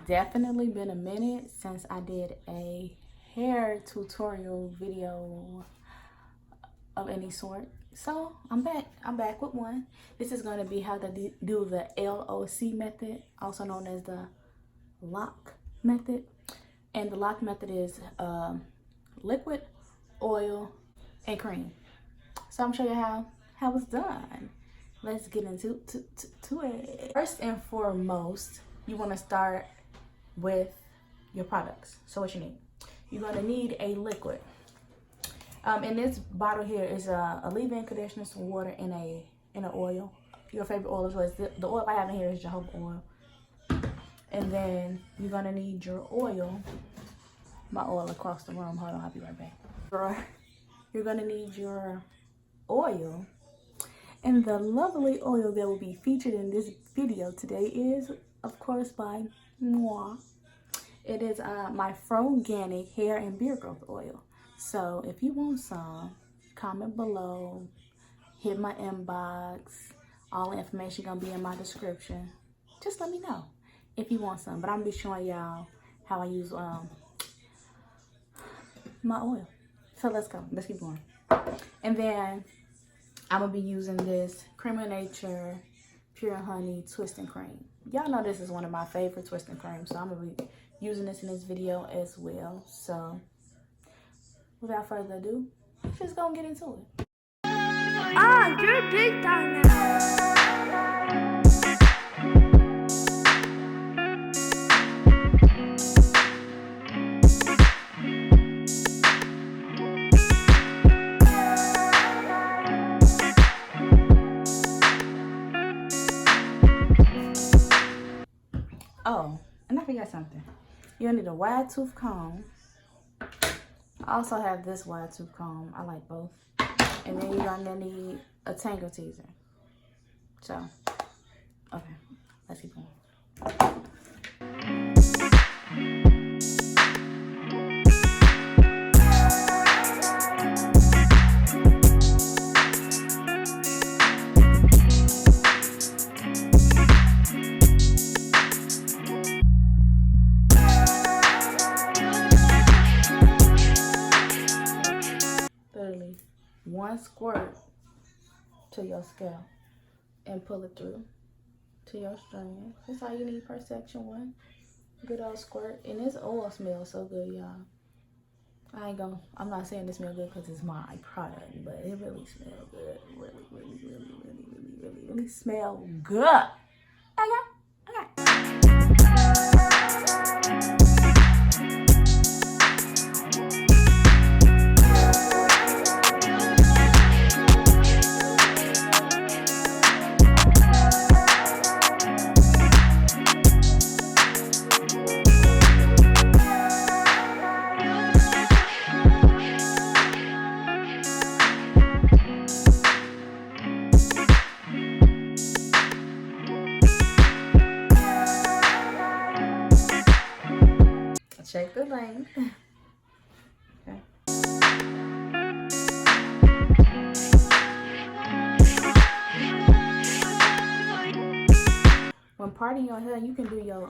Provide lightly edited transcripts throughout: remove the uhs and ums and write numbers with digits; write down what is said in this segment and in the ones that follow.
definitely been a minute since I did a hair tutorial video of any sort. So I'm back with one. This is going to be how to do the L.O.C method, also known as the L.O.C method. And the L.O.C method is liquid, oil, and cream. So I'm showing you how it's done. Let's get into it. First and foremost, you want to start with your products. So what you need? You're going to need a liquid. In this bottle here is a leave-in conditioner, some water, and an oil. Your favorite oil is the oil I have in here is jojoba oil. And then you're gonna need your oil. My oil across the room. Hold on, I'll be right back. You're gonna need your oil. And the lovely oil that will be featured in this video today is, of course, by moi. It is my Organic hair and beard growth oil. So if you want some, comment below, hit my inbox. All the information gonna be in my description. Just let me know if you want some. But I'm gonna be showing y'all how I use my oil. So let's go. Let's keep going. And then I'm gonna be using this Cream of Nature Pure Honey Twisting Cream. Y'all know this is one of my favorite twisting creams, so I'm gonna be using this in this video as well. So without further ado, let's just go and get into it. You're big time now. Oh, and I forgot something. You'll need a wide tooth comb. I also have this wide tooth comb. I like both. And then you're gonna need a tangle teaser. So, okay, let's keep going. Literally, one squirt to your scalp and pull it through to your strands. That's all you need per section one. Good old squirt. And this oil smells so good, y'all. I'm not saying this smells good because it's my product, but it really smells good. Really smell good. Okay. Check the length. Okay. When parting your hair, you can do your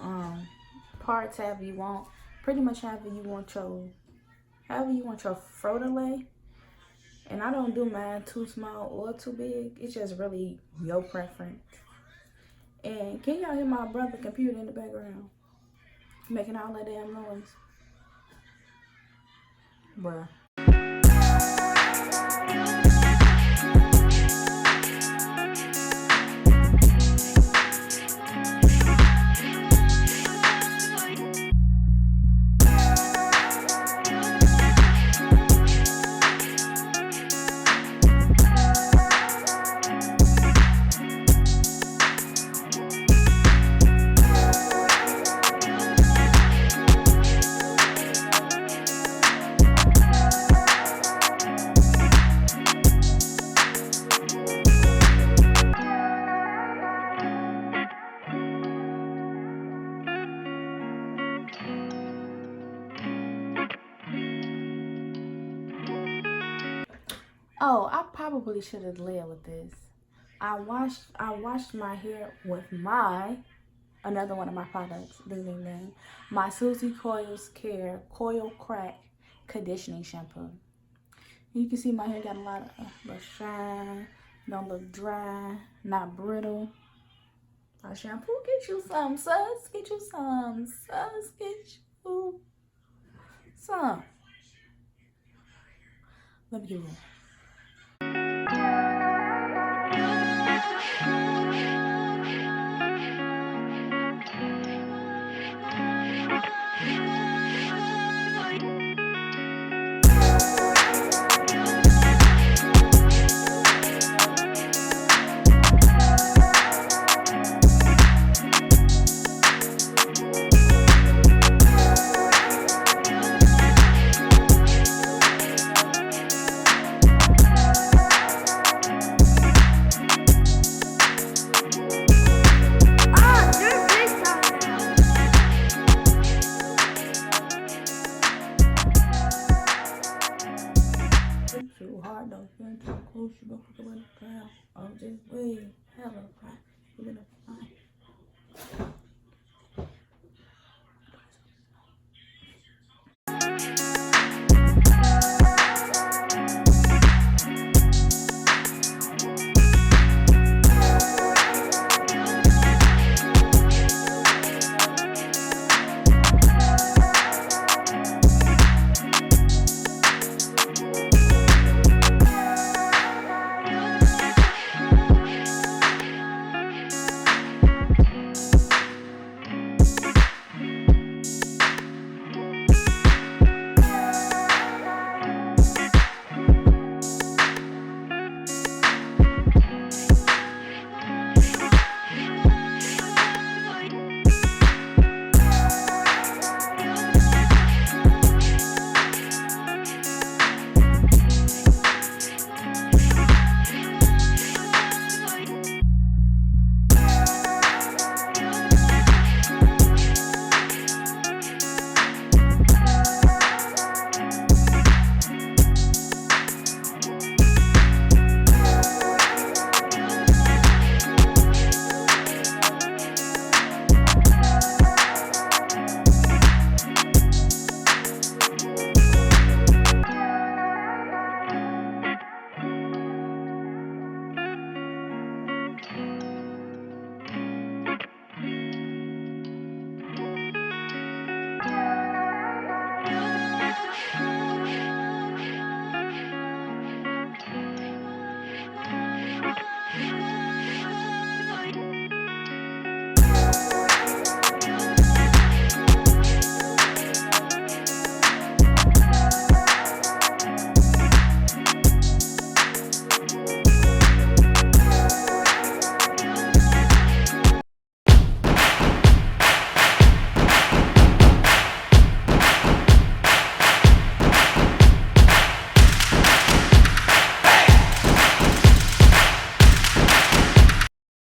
parts however you want. Pretty much however you want your fro to lay. And I don't do mine too small or too big. It's just really your preference. And can y'all hear my brother's computer in the background? Making all that damn noise. Bruh. Oh, I probably should have led with this. I washed my hair with my another one of my products. Ding ding ding. My Suesycoilscare Coil Crack Conditioning Shampoo. You can see my hair got a lot of little shine. Don't look dry, not brittle. My shampoo, get you some, sus. Get you some, sus. Get you some. Let me give you one. You're big time now. It's too hard though. If you're too close, you're gonna put away the crowd. Oh, just wait. Hella fine. You're gonna find.